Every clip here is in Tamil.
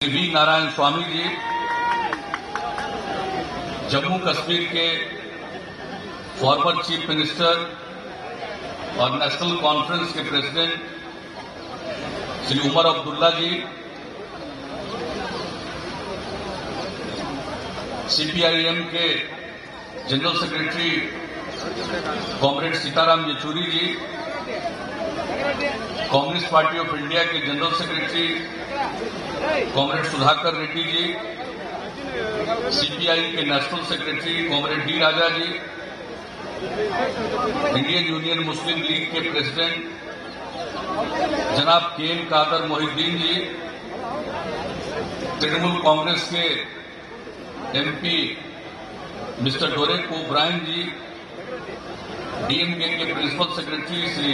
वी नारायण स्वामी जी जम्मू कश्मीर के फॉर्मर चीफ मिनिस्टर और नेशनल कॉन्फ्रेंस के प्रेसिडेंट श्री उमर अब्दुल्ला जी, सीपीआईएम के general secretary comrade Sitaram Yechury ji, Communist Party of India के general secretary comrade Sudhakar Reddy ji, CPI के national secretary comrade D Raja ji, Indian Union Muslim League के प्रेसिडेंट जनाब के कादर मोहिद्दीन जी, तृणमूल कांग्रेस के MP mister Derek O'Brien ji, DMK के principal secretary Shri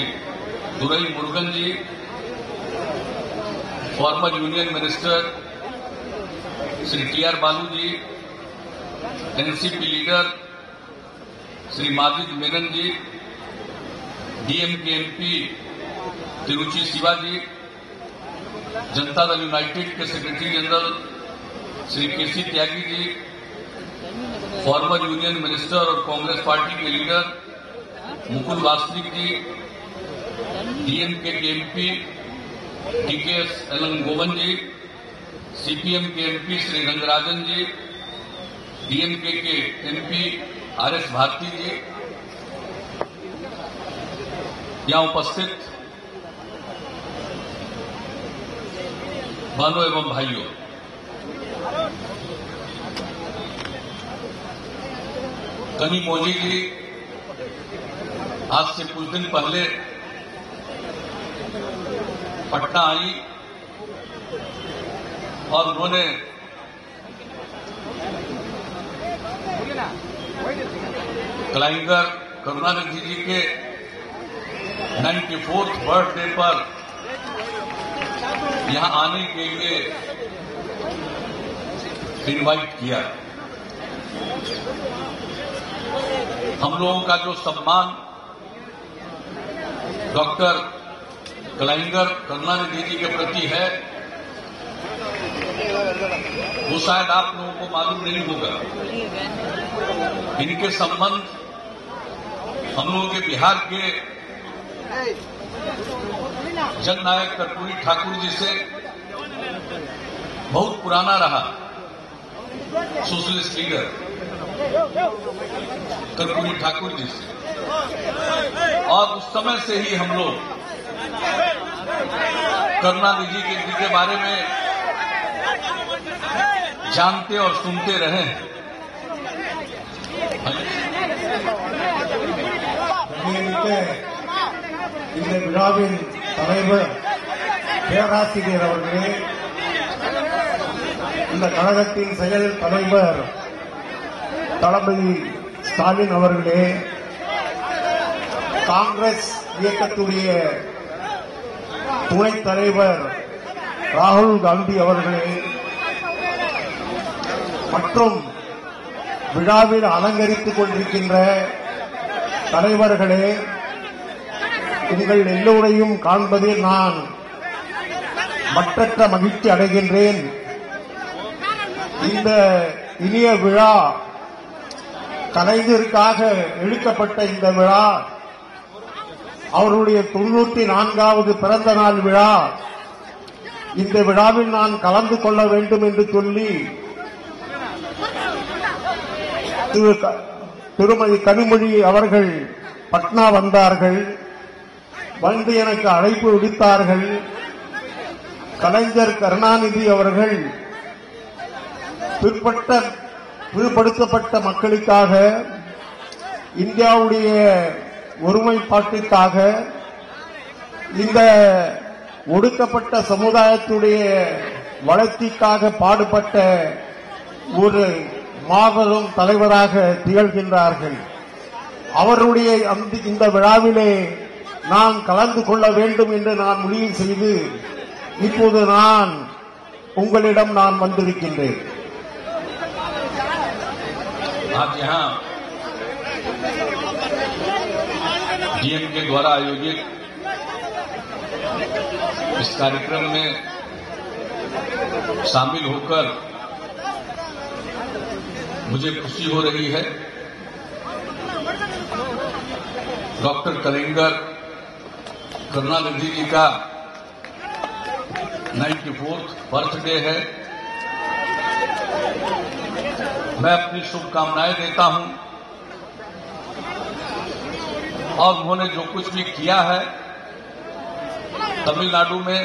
Durai Murugan ji, former union minister Shri TR Baalu ji, NCP leader Shri Majeed Menon ji, DMK MP Tiruchi Siva ji, Janata Dal United के secretary general Shri KC Tyagi ji, former union minister और कांग्रेस पार्टी के लीडर मुकुल वासनिक जी, डीएमके के MP TKS Elangovan ji, CPM के एमपी श्री रंगराजन जी, डीएमके के एमपी आरएस भारती जी, यहां उपस्थित बहनों एवं भाइयों, कनी मोदी जी आज से कुछ दिन पहले पटना आई और उन्होंने क्लाइंगर करुणानिधि जी के 94th बर्थडे पर यहां आने के लिए इनवाइट किया। हम लोगों का जो सम्मान डॉक्टर क्लाइंगर करुणानिधि जी के प्रति है वो शायद आप लोगों को मालूम नहीं होगा। इनके संबंध हम लोगों के बिहार के जननायक कर्पूरी ठाकुर जी से बहुत पुराना रहा। सोशलिस्ट लीडर कर्पूरी ठाकुर जी से, और उस समय से ही हम लोग करुणानिधि जी के बारे में जानते और सुनते रहे हैं। இந்த விழாவின் தலைவர் பேராசிரியர் அவர்களே, இந்த கழகத்தின் செயல் தலைவர் தளபதி ஸ்டாலின் அவர்களே, காங்கிரஸ் இயக்கத்துடைய துணைத் தலைவர் ராகுல் காந்தி அவர்களே மற்றும் விழாவில் அலங்கரித்துக் கொண்டிருக்கின்ற தலைவர்களே, உங்கள் எல்லோரையும் காண்பதில் நான் மற்றற்ற மகிழ்ச்சி அடைகின்றேன். இந்த இனிய விழா, கலைஞருக்காக இழுக்கப்பட்ட இந்த விழா, அவருடைய 94வது பிறந்த நாள் விழா. இந்த விழாவில் நான் கலந்து கொள்ள வேண்டும் என்று சொல்லி திருமதி கனிமொழி அவர்கள் பட்னா வந்தார்கள். வந்து எனக்கு அழைப்பு விடுத்தார்கள். கலைஞர் கருணாநிதி அவர்கள் பிற்படுத்தப்பட்ட மக்களுக்காக, இந்தியாவுடைய ஒருமைப்பாட்டிற்காக, இந்த ஒடுக்கப்பட்ட சமுதாயத்துடைய வளர்ச்சிக்காக பாடுபட்ட ஒரு மாபெரும் தலைவராக திகழ்கின்றார்கள். அவருடைய இந்த விழாவிலே நான் கலந்து கொள்ள வேண்டும் என்று நான் முடிவு செய்து இப்போது நான் உங்களிடம் நான் வந்திருக்கின்றேன். आज यहाँ डीएमके द्वारा आयोजित इस कार्यक्रम में शामिल होकर मुझे खुशी हो रही है। डॉक्टर करुणानिधि जी का 94th बर्थडे है। मैं अपनी शुभकामनाएं देता हूं और उन्होंने जो कुछ भी किया है तमिलनाडु में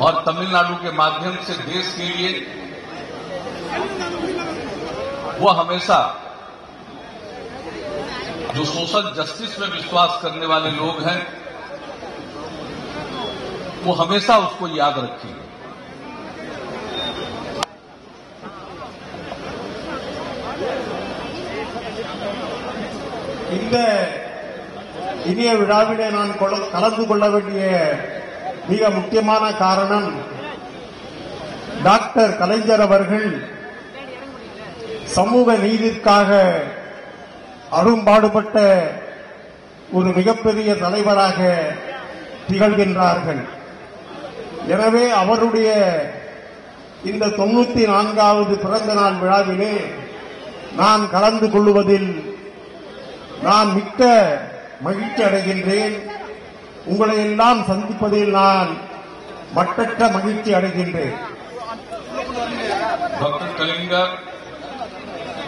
और तमिलनाडु के माध्यम से देश के लिए, वो हमेशा जो सोशल जस्टिस में विश्वास करने वाले लोग हैं वो हमेशा उसको याद रखेंगे। இந்த இனிய விழாவிலே நான் கலந்து கொள்ள வேண்டிய மிக முக்கியமான காரணம், டாக்டர் கலைஞர் அவர்கள் சமூக நீதிக்காக அரும்பாடுபட்ட ஒரு மிகப்பெரிய தலைவராக திகழ்கின்றார்கள். எனவே அவருடைய இந்த 94வது பிறந்த நாள் விழாவிலே நான் கலந்து கொள்வதில் நான் மிக்க மகிழ்ச்சி அடைகின்றேன். உங்களை எல்லாம் சந்திப்பதில் நான் மட்டற்ற மகிழ்ச்சி அடைகின்றேன். डॉक्टर कलिंगर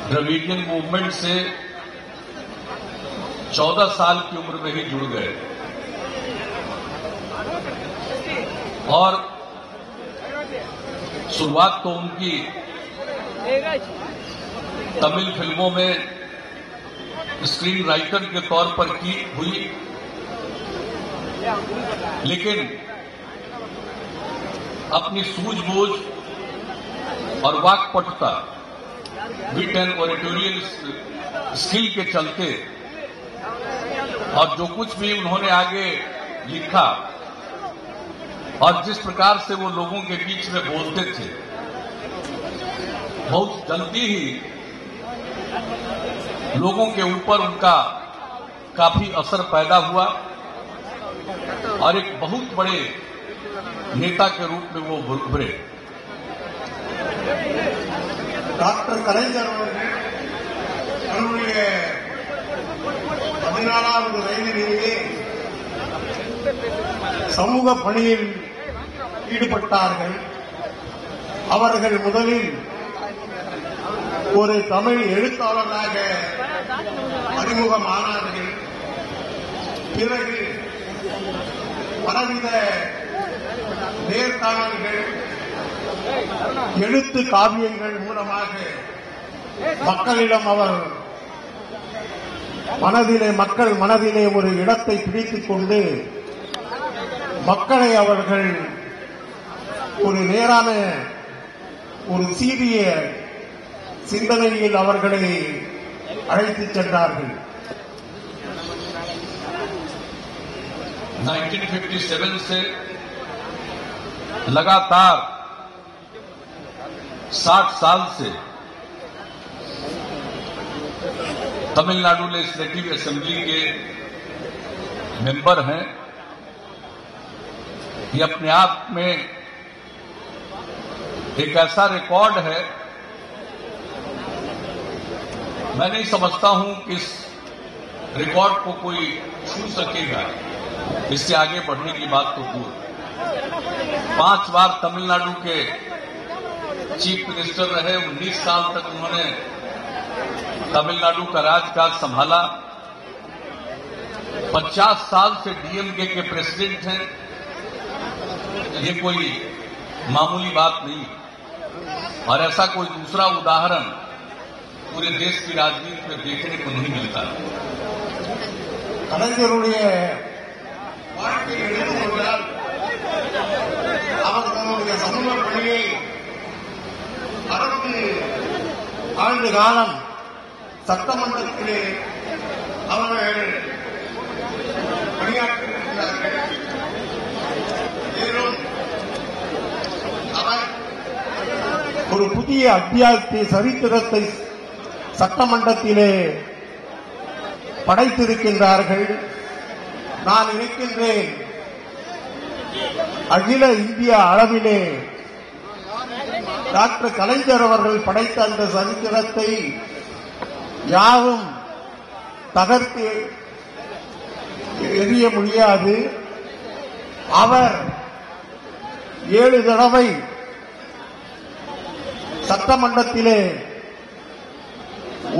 द्रविडियन मूवमेंट से 14 साल की उम्र में ही जुड़ गए और शुरुआत तो उनकी तमिल फिल्मों में स्क्रीन राइटर के तौर पर की हुई, लेकिन अपनी सूझबूझ और वाक्पटुता, विट एंड ओरेटोरियल स्किल के चलते और जो कुछ भी उन्होंने आगे लिखा और जिस प्रकार से वो लोगों के बीच में बोलते थे, बहुत जल्दी ही लोगों के ऊपर उनका काफी असर पैदा हुआ और एक बहुत बड़े नेता के रूप में वो उभरे। டாக்டர் கலைஞர் அவர்கள் தன்னுடைய 14வது வயதிலேயே சமூக பணியில் ஈடுபட்டார்கள். அவர்கள் முதலில் ஒரு தமிழ் எழுத்தாளராக அறிமுகமானார்கள். பிறகு பலவித நேர்காணல்கள், எழுத்து காவியங்கள் மூலமாக மக்களிடம் அவர் மக்கள் மனதிலே ஒரு இடத்தை பிடித்துக் கொண்டு மக்களை அவர்கள் ஒரு நேரான ஒரு சீரிய சிந்தனையில் அவர்களை அழைத்துச் சென்றார்கள். 1957 से लगातार 60 साल से तमिलनाडु लेजिस्लेटिव असेंबली के मेंबर हैं। ये अपने आप में एक ऐसा रिकॉर्ड है, मैं नहीं समझता हूं कि इस रिकॉर्ड को कोई छू सकेगा। इससे आगे बढ़ने की बात तो दूर। 5 बार तमिलनाडु के चीफ मिनिस्टर रहे, 19 साल तक उन्होंने तमिलनाडु का राजकाज संभाला। 50 साल से डीएमके के प्रेसिडेंट हैं। ये कोई मामूली बात नहीं और ऐसा कोई दूसरा उदाहरण पूरे देश की राजनीति में देखने को नहीं मिलता। கலைஞருடைய வாழ்க்கையை எடுத்துக்கொண்டால் அவர் தன்னுடைய சமூக பணியை 60 ஆண்டு காலம் சட்டமன்றத்திலே அவர்கள் பணியாற்றியிருக்கிறார்கள். மேலும் அவர் ஒரு புதிய அத்தியாயத்தை சரித்திரத்தை சட்டமன்றத்திலே படைத்திருக்கின்றார்கள். நான் நினைக்கின்றேன், அகில இந்திய அளவிலே டாக்டர் கலைஞர் அவர்கள் படைத்த அந்த சரித்திரத்தை யாரும் தகர்த்து எறிய முடியாது. அவர் 7 தடவை சட்டமன்றத்திலே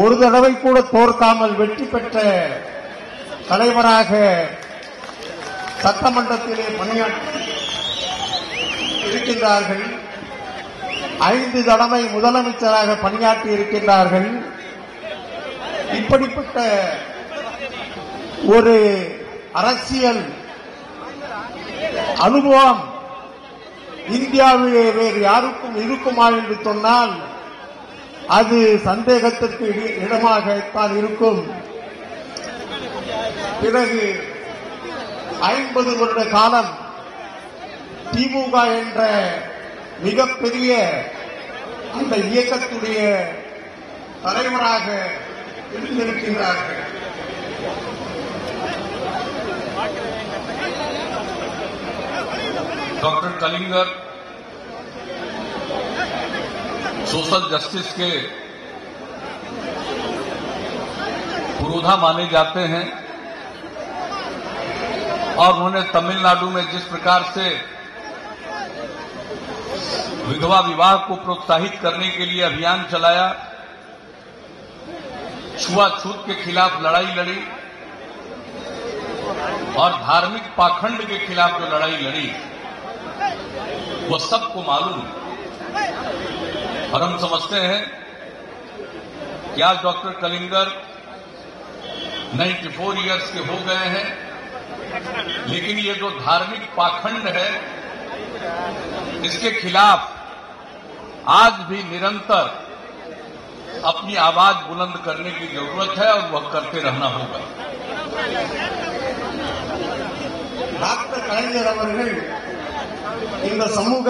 ஒரு தடவை கூட தோற்காமல் வெற்றி பெற்ற தலைவராக சட்டமன்றத்திலே பணியாற்றி இருக்கின்றார்கள். 5 தடவை முதலமைச்சராக பணியாற்றி இருக்கின்றார்கள். இப்படிப்பட்ட ஒரு அரசியல் அனுபவம் இந்தியாவிலே வேறு யாருக்கும் இருக்குமா என்று சொன்னால் அது சந்தேகத்திற்கு இடமாகத்தான் இருக்கும். பிறகு 50 வருட காலம் திமுக என்ற மிகப்பெரிய அந்த இயக்கத்துடைய தலைவராக இருந்திருக்கிறார்கள். डॉक्टर कलिंगर सोशल जस्टिस के पुरोधा माने जाते हैं और उन्होंने तमिलनाडु में जिस प्रकार से विधवा विवाह को प्रोत्साहित करने के लिए अभियान चलाया, छुआछूत के खिलाफ लड़ाई लड़ी और धार्मिक पाखंड के खिलाफ जो लड़ाई लड़ी वो सबको मालूम। और हम समझते हैं कि आज डॉक्टर कलिंगर 94 इयर्स के हो गए हैं, लेकिन ये जो धार्मिक पाखंड है इसके खिलाफ आज भी निरंतर अपनी आवाज बुलंद करने की जरूरत है और वह करते रहना होगा। டாக்டர் கலைஞர் அவர்கள் இந்த சமூக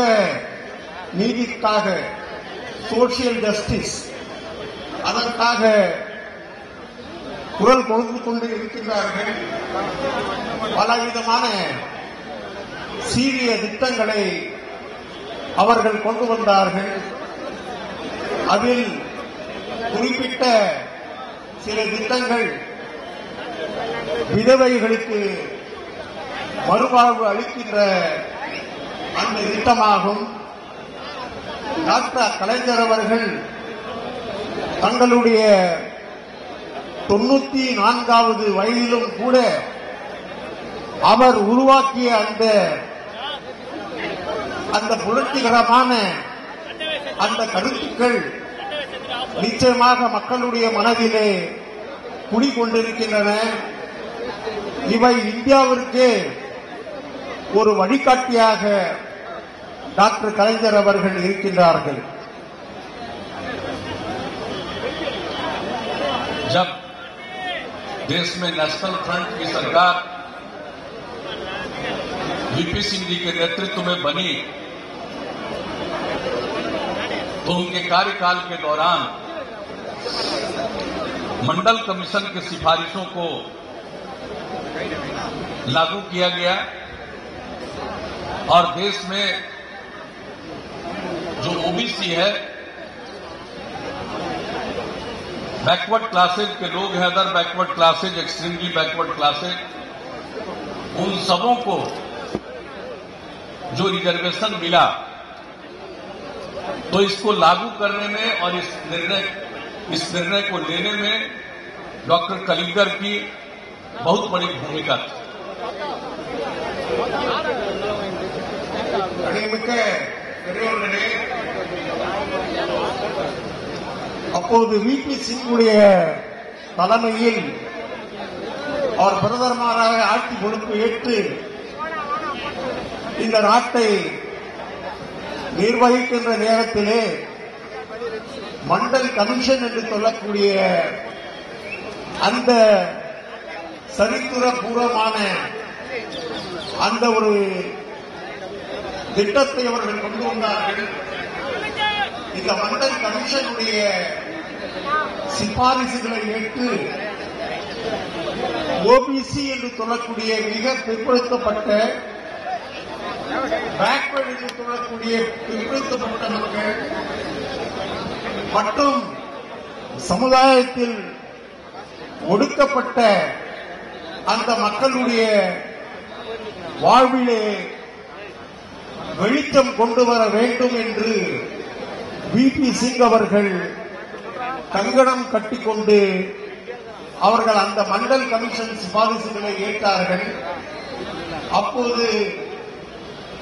நீதிக்காக, சோசியல் ஜஸ்டிஸ், அதற்காக குரல் கொடுத்து கொண்டு இருக்கின்றார்கள். பலவிதமான சீரிய திட்டங்களை அவர்கள் கொண்டு வந்தார்கள். அதில் குறிப்பிட்ட சில திட்டங்கள் விதவைகளுக்கு மறுவாழ்வு அளிக்கின்ற அந்த திட்டமாகும். டாக்டர் கலைஞர் அவர்கள் தங்களுடைய 94வது வயதிலும் கூட அவர் உருவாக்கிய அந்த புரட்சிகரமான அந்த கருத்துக்கள் நிச்சயமாக மக்களுடைய மனதிலே குடிகொண்டிருக்கின்றன. இவை இந்தியாவிற்கு ஒரு வழிகாட்டியாக டாக்டர் கலைஞர் அவர்கள் இருக்கின்றார்கள். जब देश में नेशनल फ्रंट की सरकार वीपी सिंह जी के नेतृत्व में बनी तो उनके कार्यकाल के दौरान मंडल कमीशन की सिफारिशों को लागू किया गया और देश में जो ओबीसी है, बैकवर्ड क्लासेज के लोग हैं, other backward classes, extremely backward classes, उन सबों को जो रिजर्वेशन मिला तो इसको लागू करने में और इस निर्णय को लेने में डॉक्टर कलिंगर की बहुत बड़ी भूमिका थी। அப்போது விபி சிங்குடைய தலைமையில் அவர் பிரதமராக ஆட்சி பொறுப்பு ஏற்று இந்த நாட்டை நிர்வகிக்கின்ற நேரத்திலே மண்டல் கமிஷன் என்று சொல்லக்கூடிய அந்த சரித்திரபூர்வமான அந்த ஒரு திட்டத்தை அவர்கள் கொண்டு வந்தார்கள். இந்த மண்டல் கமிஷனுடைய சிபாரிசுகளை ஏற்று ஓபிசி என்று சொல்லக்கூடிய மிக பிற்படுத்தப்பட்ட பேக்வர்ட் என்று சொல்லக்கூடிய பிற்படுத்தப்பட்ட மக்கள் மற்றும் சமுதாயத்தில் ஒடுக்கப்பட்ட அந்த மக்களுடைய வாழ்விலே வெளிச்சம் கொண்டு வர வேண்டும் என்று விபி சிங் அவர்கள் கங்கணம் கட்டிக்கொண்டு அவர்கள் அந்த மண்டல் கமிஷன் சிபாரிசுகளை ஏற்றார்கள். அப்போது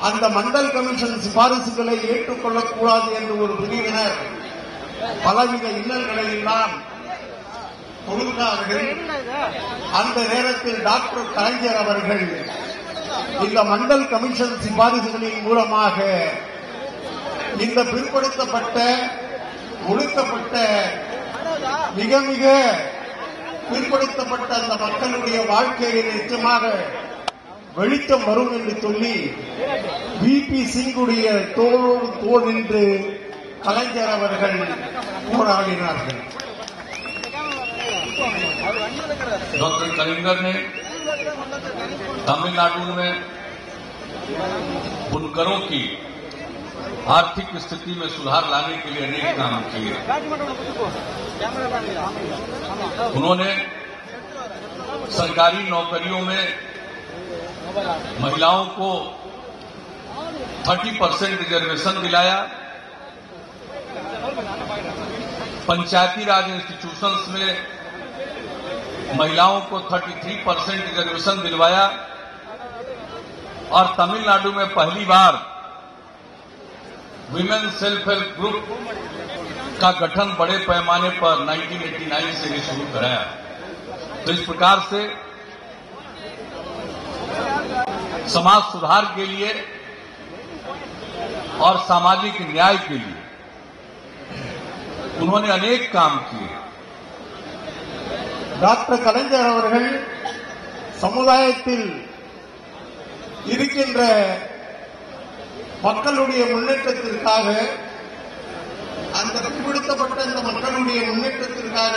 அந்த மண்டல் கமிஷன் சிபாரிசுகளை ஏற்றுக்கொள்ளக்கூடாது என்று ஒரு பிரிவினர் பலவித இன்னல்களை எல்லாம் கொடுத்தார்கள். அந்த நேரத்தில் டாக்டர் கலைஞர் அவர்கள் இந்த மண்டல் கமிஷன் சிபாரிசுகளின் மூலமாக இந்த பிற்படுத்தப்பட்ட ஒடுக்கப்பட்ட மிக மிக பிற்படுத்தப்பட்ட அந்த மக்களுடைய வாழ்க்கையில் நிச்சயமாக வெளிச்சம் வரும் என்று சொல்லி விபி சிங்குடைய தோளோடு தோள் நின்று கலைஞர் அவர்கள் போராடினார்கள். डॉक्टर कलिंगर ने तमिलनाडु में बुनकरों की आर्थिक स्थिति में सुधार लाने के लिए अनेक काम किए। उन्होंने सरकारी नौकरियों में महिलाओं को 30% रिजर्वेशन दिलाया। पंचायती राज इंस्टीट्यूशंस में महिलाओं को 33% रिजर्वेशन दिलवाया और तमिलनाडु में पहली बार विमेन सेल्फ हेल्प ग्रुप का गठन बड़े पैमाने पर 1989 से भी शुरू कराया। तो इस प्रकार से समाज सुधार के लिए और सामाजिक न्याय के लिए उन्होंने अनेक काम किए। டாக்டர் கலைஞர் அவர்கள் சமுதாயத்தில் இருக்கின்ற மக்களுடைய முன்னேற்றத்திற்காக அந்த பிற்படுத்தப்பட்ட இந்த மக்களுடைய முன்னேற்றத்திற்காக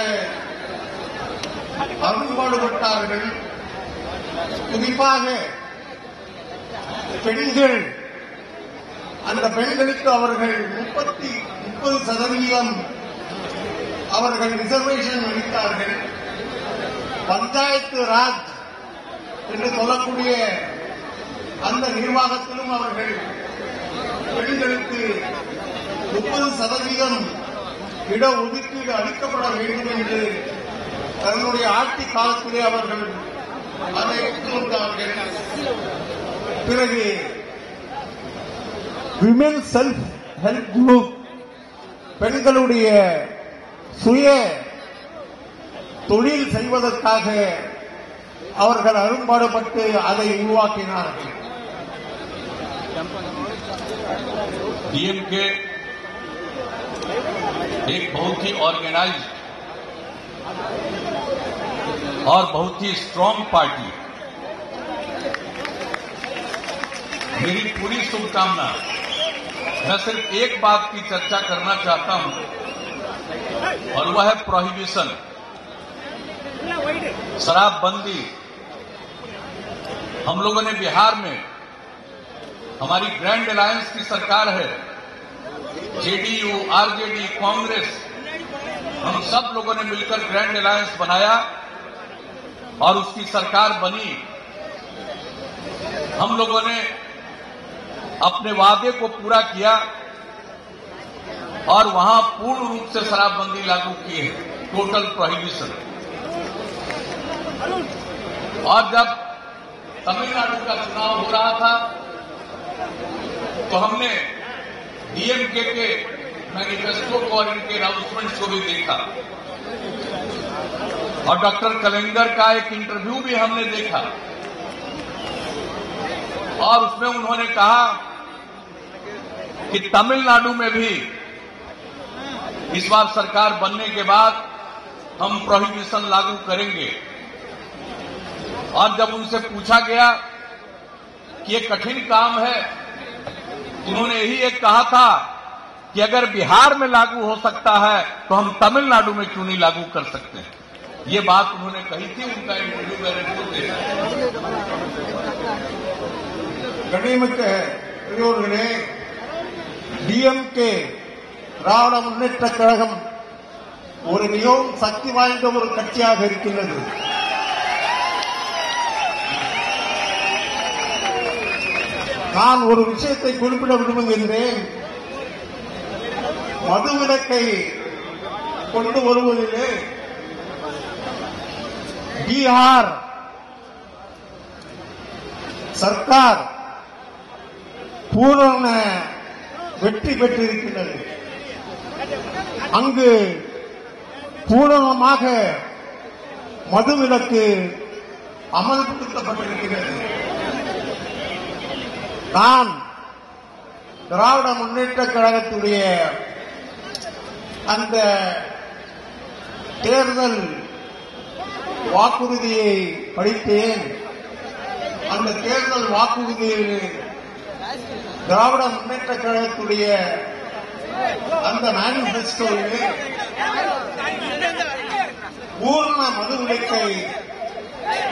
அரும்பாடுபட்டார்கள். குறிப்பாக பெண்கள், அந்த பெண்களுக்கு அவர்கள் 30% அவர்கள் ரிசர்வேஷன் அளித்தார்கள். பஞ்சாயத்து ராஜ் என்று சொல்லக்கூடிய அந்த நிர்வாகத்திலும் அவர்கள் பெண்களுக்கு 30% இடஒதுக்கீடு அளிக்கப்பட வேண்டும் என்று தன்னுடைய ஆட்சி காலத்திலே அவர்கள் அதை எடுத்துக்கொண்டார்கள். பிறகு விமென் செல்ஃப் ஹெல்ப் குரூப், பெண்களுடைய சுய தொழில் செய்வதற்காக அவர்கள் அரும்பாடுபட்டு அதை உருவாக்கினார்கள். डीएमके एक बहुत ही ऑर्गेनाइज्ड और बहुत ही स्ट्रांग पार्टी। मेरी पूरी शुभकामना। मैं सिर्फ एक बात की चर्चा करना चाहता हूं और वह है प्रोहिबिशन, शराबबंदी। हम लोगों ने बिहार में, हमारी ग्रैंड अलायंस की सरकार है, जेडीयू, आरजेडी, कांग्रेस, हम सब लोगों ने मिलकर ग्रैंड अलायंस बनाया और उसकी सरकार बनी। हम लोगों ने अपने वादे को पूरा किया और वहां पूर्ण रूप से शराबबंदी लागू की है, टोटल प्रोहिबिशन। और जब तमिलनाडु का चुनाव हो रहा था तो हमने डीएमके के मैनिफेस्टो को और इनके अनाउंसमेंट्स को भी देखा और डॉक्टर कलिंगर का एक इंटरव्यू भी हमने देखा और उसमें उन्होंने कहा कि तमिलनाडु में भी इस बार सरकार बनने के बाद हम प्रोहिबिशन लागू करेंगे। और जब उनसे पूछा गया कि ये कठिन काम है, उन्होंने यही एक कहा था कि अगर बिहार में लागू हो सकता है तो हम तमिलनाडु में क्यों नहीं लागू कर सकते हैं। ये बात उन्होंने कही थी। उनका इंटरव्यू मैंने देखा। கண்ணியமிக்க பெரியோர்களே, டிஎம்கே திராவிட முன்னேற்ற கழகம் ஒரு மிகவும் சக்தி வாய்ந்த ஒரு கட்சியாக இருக்கின்றது. நான் ஒரு விஷயத்தை குறிப்பிட விரும்புகின்றேன். மதுவிலக்கை கொண்டு வருவதிலே பீகார் சர்க்கார் பூரண வெற்றி பெற்றிருக்கின்றது. அங்கு பூரணமாக மதுவிலக்கு அமல்படுத்தப்பட்டிருக்கிறது. நான் திராவிட முன்னேற்ற கழகத்துடைய அந்த தேர்தல் வாக்குறுதியை படித்தேன். அந்த தேர்தல் வாக்குறுதியில் திராவிட முன்னேற்ற கழகத்துடைய அந்த மேனிபெஸ்டோவிலே பூர்ண மதுவிலக்கை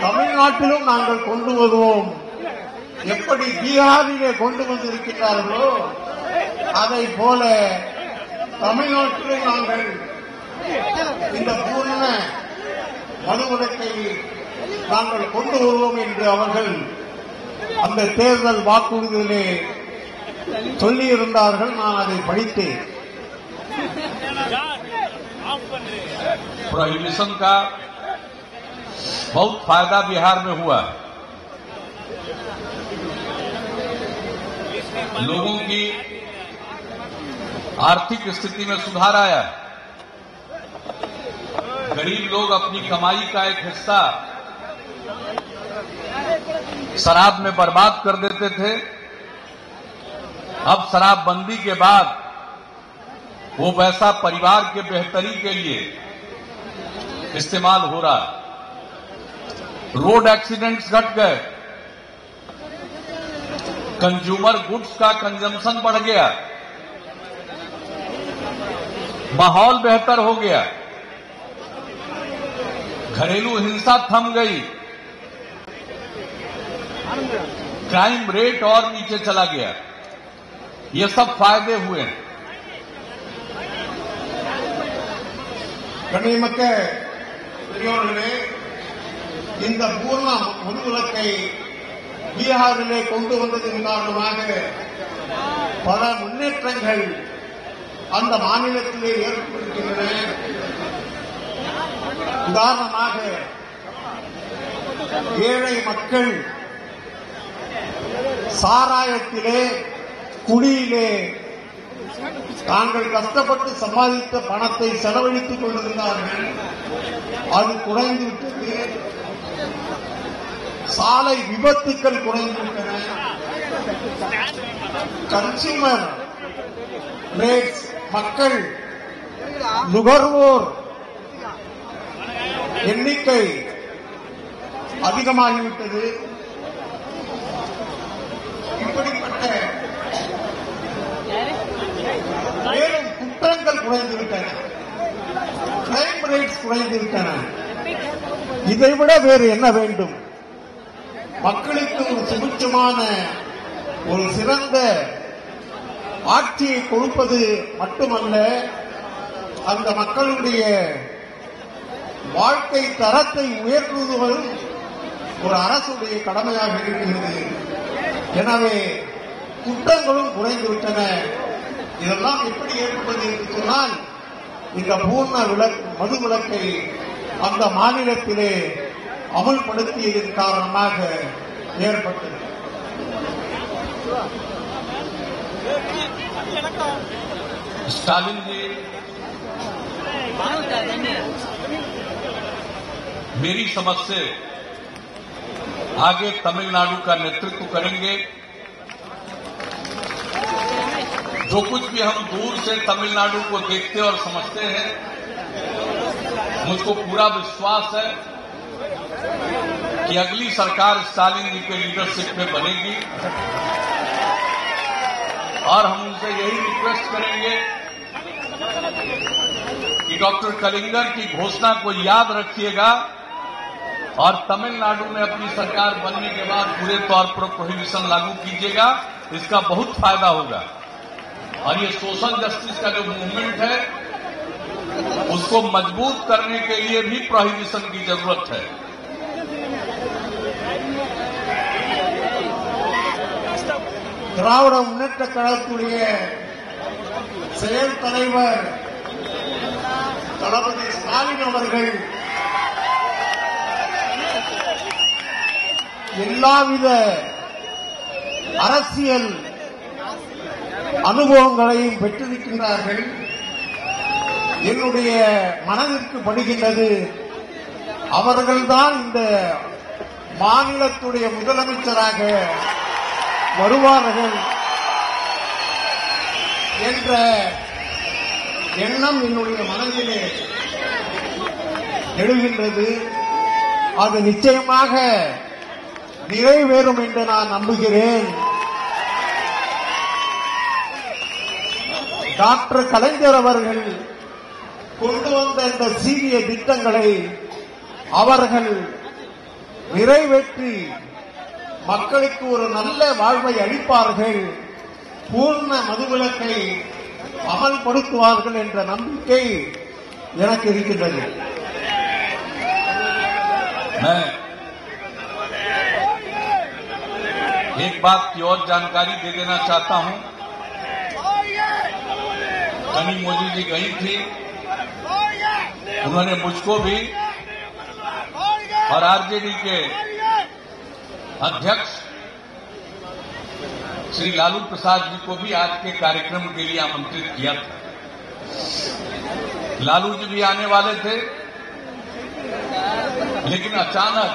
தமிழ்நாட்டிலும் நாங்கள் கொண்டு வருவோம், எப்படி பீகாரிலே கொண்டு வந்திருக்கிறார்களோ அதை போல தமிழ்நாட்டிலும் நாங்கள் இந்த பூர்ண மதுவிலக்கை நாங்கள் கொண்டு வருவோம் என்று அவர்கள் அந்த தேர்தல் வாக்குறுதியிலே சொல்லியிருந்தார்கள். நான் அதை படித்தேன். प्रोहिबिशन का बहुत फायदा बिहार में हुआ। लोगों की आर्थिक स्थिति में सुधार आया। गरीब लोग अपनी कमाई का एक हिस्सा शराब में बर्बाद कर देते थे। अब शराबबंदी के बाद वो पैसा परिवार के बेहतरी के लिए इस्तेमाल हो रहा। रोड एक्सीडेंट्स घट गए, कंज्यूमर गुड्स का कंजम्पशन बढ़ गया, माहौल बेहतर हो गया, घरेलू हिंसा थम गई, क्राइम रेट और नीचे चला गया। ये सब फायदे हुए। கண்ணியமிக்க பெரியோர்களே, இந்த பூர்ண மதுவிலக்கை பீகாரிலே கொண்டு வந்ததன் காரணமாக பல முன்னேற்றங்கள் அந்த மாநிலத்திலே ஏற்பட்டிருக்கின்றன. உதாரணமாக ஏழை மக்கள் சாராயத்திலே, குடியிலே தாங்கள் கஷ்டப்பட்டு சம்பாதித்த பணத்தை செலவழித்துக் கொண்டிருந்தார்கள். அது குறைந்துவிட்டது. சாலை விபத்துக்கள் குறைந்துவிட்டன. கன்சியூமர் ரேட்ஸ், மக்கள் நுகர்வோர் எண்ணிக்கை அதிகமாகிவிட்டது. இப்படிப்பட்ட மேலும் குற்றங்கள் குறைந்துவிட்டன, கிரைம் ரேட்ஸ் குறைந்துவிட்டன. இதைவிட வேறு என்ன வேண்டும்? மக்களுக்கு ஒரு சுபிட்சமான, ஒரு சிறந்த ஆட்சியை கொடுப்பது மட்டுமல்ல, அந்த மக்களுடைய வாழ்க்கை தரத்தை உயர்த்துவதும் ஒரு அரசுடைய கடமையாக இருக்கிறது. எனவே குற்றங்களும் குறைந்துவிட்டன. இதெல்லாம் எப்படி ஏற்பட்டது என்று சொன்னால், இந்த பூர்ண மதுவிலக்கை அந்த மாநிலத்திலே அமல்படுத்தியதன் காரணமாக ஏற்பட்டது. स्टालिन जी मेरी समझ से आगे तमिलनाडु का नेतृत्व करेंगे। जो कुछ भी हम दूर से तमिलनाडु को देखते और समझते हैं, मुझको पूरा विश्वास है कि अगली सरकार स्टालिन जी के लीडरशिप में बनेगी। और हम उनसे यही रिक्वेस्ट करेंगे कि डॉक्टर कलिंगर की घोषणा को याद रखिएगा और तमिलनाडु में अपनी सरकार बनने के बाद पूरे तौर पर प्रोहिबिशन लागू कीजिएगा। इसका बहुत फायदा होगा। और ये सोशल जस्टिस का जो मूवमेंट है उसको मजबूत करने के लिए भी प्रोहिबिशन की जरूरत है। திராவிட முன்னேற்ற கழகத்துடைய செயல் தலைவர் தளபதி ஸ்டாலின் அவர்கள் எல்லாவித அரசியல் அனுபவங்களையும் பெற்றிருக்கின்றார்கள். என்னுடைய மனதிற்கு படுகின்றது, அவர்கள்தான் இந்த மாநிலத்துடைய முதலமைச்சராக வருவார்கள் என்ற எண்ணம் என்னுடைய மனதிலே எழுகின்றது. அது நிச்சயமாக நிறைவேறும் என்று நான் நம்புகிறேன். டாக்டர் கலைஞர் அவர்கள் கொண்டு வந்த இந்த சீரிய திட்டங்களை அவர்கள் நிறைவேற்றி மக்களுக்கு ஒரு நல்ல வாழ்வை அளிப்பார்கள், பூர்ண மதுவிலக்கை அமல்படுத்துவார்கள் என்ற நம்பிக்கை எனக்கு இருக்கின்றது. एक बात की और जानकारी दे देना चाहता हूं। कनी मोदी जी गई थी, उन्होंने मुझको भी और आरजेडी के अध्यक्ष श्री लालू प्रसाद जी को भी आज के कार्यक्रम के लिए आमंत्रित किया था। लालू जी भी आने वाले थे, लेकिन अचानक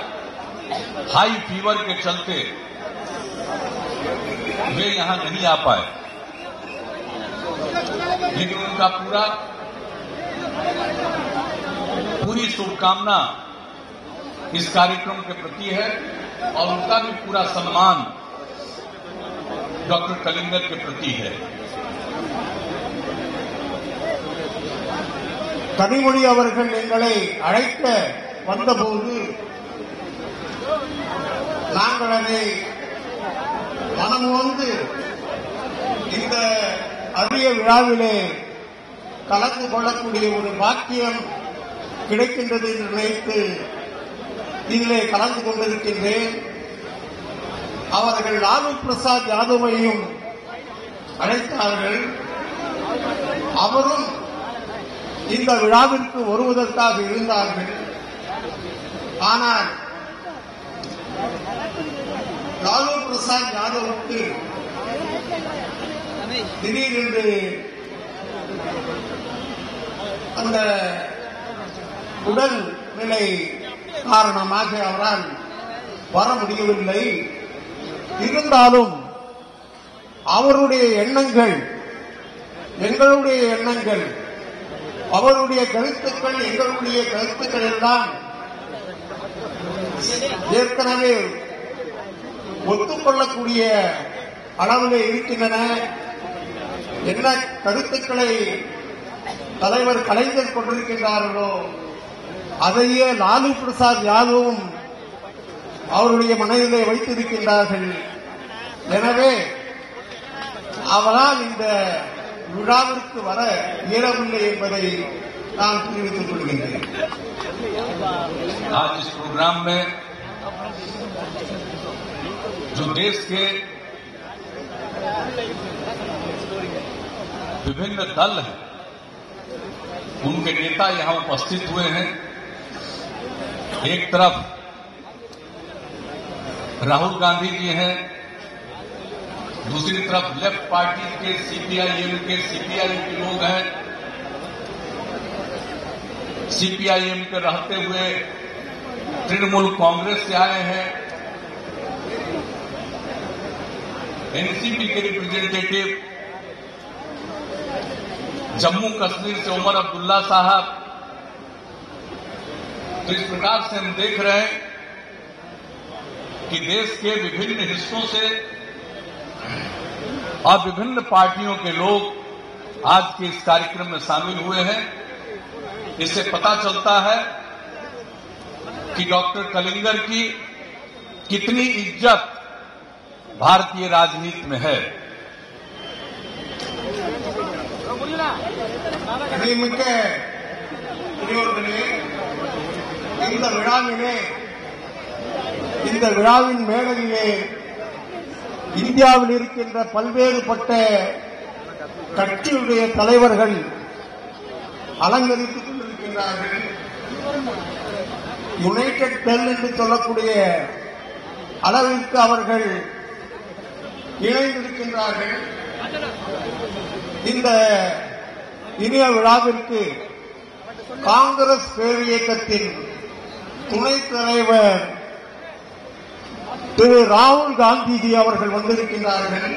हाई फीवर के चलते वे यहां नहीं आ पाए। लेकिन उनका पूरी शुभकामना इस कार्यक्रम के प्रति है और उनका भी पूरा सम्मान डॉक्टर कलिंगर के प्रति है। கனிமொழி அவர்கள் எங்களை அழைக்க வந்தபோது நாங்கள் அதை மனமுவந்து இந்த அரிய விழாவிலே கலந்து கொள்ளக்கூடிய ஒரு பாக்கியம் கிடைக்கின்றது என்று நினைத்து இதிலே கலந்து கொண்டிருக்கின்றேன். அவர்கள் லாலு பிரசாத் யாதவையும் அழைத்தார்கள். அவரும் இந்த விழாவிற்கு வருவதற்காக இருந்தார்கள். ஆனால் லாலு பிரசாத் யாதவுக்கு திடீரென்று அந்த உடல் நிலை காரணமாக அவரால் வர முடியவில்லை. இருந்தாலும் அவருடைய எண்ணங்கள் எங்களுடைய எண்ணங்கள், அவருடைய கருத்துக்கள் எங்களுடைய கருத்துக்கள் எல்லாம் ஏற்கனவே ஒத்துக்கொள்ளக்கூடிய அளவிலே இருக்கின்றன. என்ன கருத்துக்களை தலைவர் கலைஞர் கொண்டிருக்கின்றார்களோ அதையே லாலு பிரசாத் யாதவும் அவருடைய மனதிலே வைத்திருக்கின்றார்கள். எனவே அவரால் இந்த விழாவிற்கு வர இயலவில்லை என்பதை நான் தெரிவித்துக் கொள்கின்றேன். आज इस प्रोग्राम में जो देश के विभिन्न दल हैं, उनके नेता यहां उपस्थित हुए हैं। एक तरफ राहुल गांधी जी हैं, दूसरी तरफ लेफ्ट पार्टी के सीपीआईएम के लोग हैं। सीपीआईएम के रहते हुए तृणमूल कांग्रेस से आए हैं, एनसीपी के रिप्रेजेंटेटिव, जम्मू कश्मीर से उमर अब्दुल्ला साहब। तो इस प्रकार से हम देख रहे हैं कि देश के विभिन्न हिस्सों से और विभिन्न पार्टियों के लोग आज के इस कार्यक्रम में शामिल हुए हैं। इससे पता चलता है कि डॉक्टर कलिंगर की कितनी इज्जत भारतीय राजनीति में है। கண்ணியமிக்க பெரியோர்களே, இந்த விழாவின் மேடையிலே இந்தியாவில் இருக்கின்ற பல்வேறுபட்ட கட்சியுடைய தலைவர்கள் அலங்கரித்துக் கொண்டிருக்கின்றார்கள். யுனைடெட் பெல் என்று சொல்லக்கூடிய அளவிற்கு அவர்கள் இணைந்திருக்கின்றார்கள். இந்த இனிய விழாவிற்கு காங்கிரஸ் பேரியக்கத்தின் துணைத் தலைவர் திரு ராகுல் காந்திஜி அவர்கள் வந்திருக்கின்றார்கள்.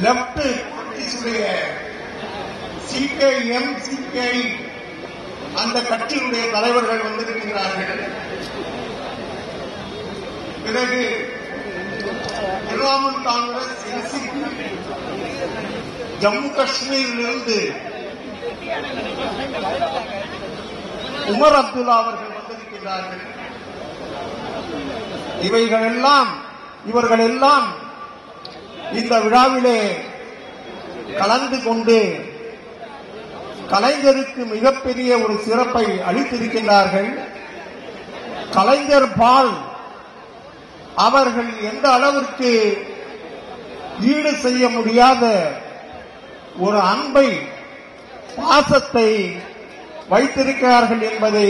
லெப்ட் சிபிஐஎம் சிபிஐ அந்த கட்சியினுடைய தலைவர்கள் வந்திருக்கிறார்கள். பிறகு திரிணாமுல் காங்கிரஸ் என்சிபி ஜம்மு காஷ்மீரிலிருந்து உமர் அப்துல்லா அவர்கள் வந்திருக்கிறார்கள். இவர்கள் எல்லாம் இந்த விழாவிலே கலந்து கொண்டு கலைஞருக்கு மிகப்பெரிய ஒரு சிறப்பை அளித்திருக்கின்றார்கள். கலைஞர் பால் அவர்கள் எந்த அளவிற்கு ஈடு செய்ய முடியாத ஒரு அன்பை, பாசத்தை வைத்திருக்கிறார்கள் என்பதை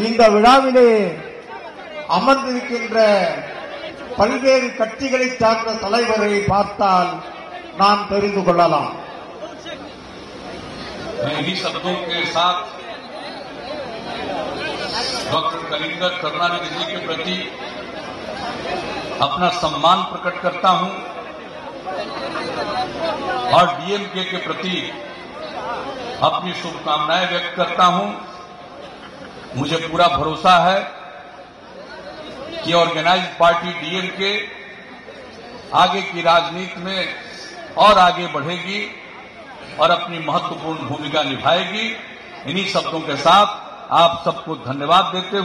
இந்த விழாவிலே அமர்ந்திருக்கின்ற பல்வேறு கட்சிகளை சார்ந்த தலைவரை பார்த்தால் நாம் தெரிந்து கொள்ளலாம். इन्हीं शब्दों के साथ डॉक्टर कलिंगर करुणानिधि जी के प्रति अपना सम्मान प्रकट करता हूं और डीएमके के प्रति अपनी शुभकामनाएं व्यक्त करता हूं। मुझे पूरा भरोसा है कि ऑर्गेनाइज्ड पार्टी डीएमके आगे की राजनीति में और आगे बढ़ेगी और अपनी महत्वपूर्ण भूमिका निभाएगी। इन्हीं शब्दों के साथ आप सबको धन्यवाद देते हुए